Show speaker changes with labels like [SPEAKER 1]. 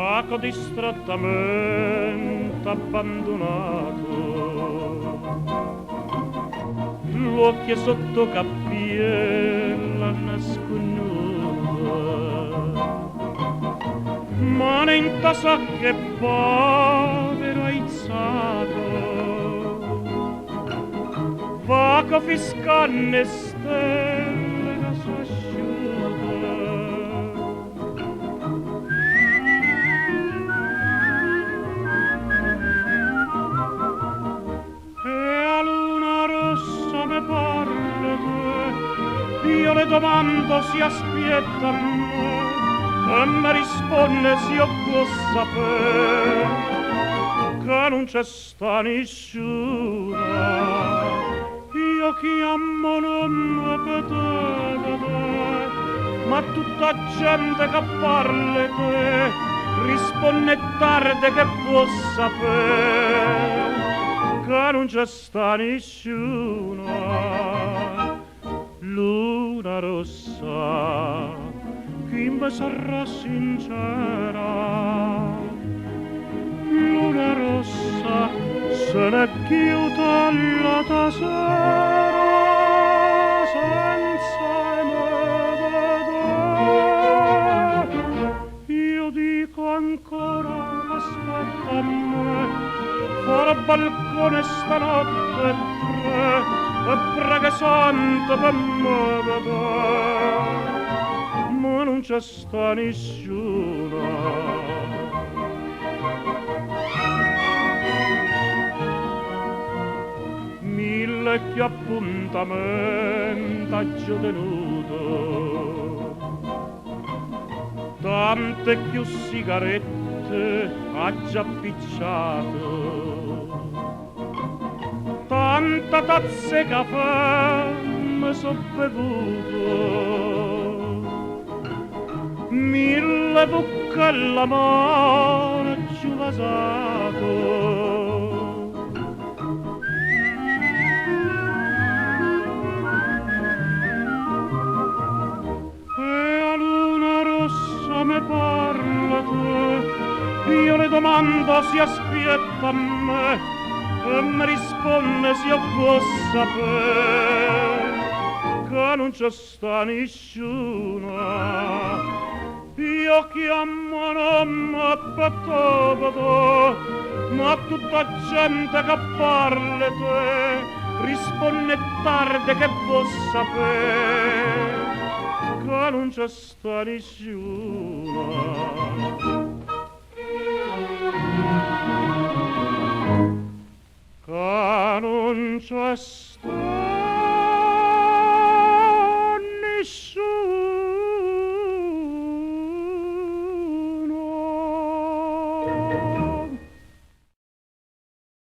[SPEAKER 1] Paco distrattamente abbandonato, l'occhio sotto cappiella nasconuta, mano in tasa che povero aizzato, Paco fiscanne stelle naso asciuta. Io le domando si aspetta a me e mi risponde se io può sapere che non c'è sta nessuna. Io chiamo nome per te, ma tutta gente che parla te risponde tardi che può sapere che non c'è sta nessuna. Luna rossa, chi mi sarà sincera? Luna rossa, se ne chiude la tasera senza me vedere. Io dico ancora, aspetta a me, fuori al balcone stanotte tre, e prega santa per me vedere, ma non c'è sta nessuna. Mille che appuntamenti ha già tenuto, tante più sigarette ha già picciato, tanta tazze caffè mi so bevuto, mille bucche all'amore ci vasato. E a luna rossa me parla te, io le domando si aspetta a me e mi risponde se io può sapere che non c'è sta nessuna. Io chiamo nome per te, ma tutta gente che parla te risponde tardi che può sapere che non c'è sta nessuna. Che non c'è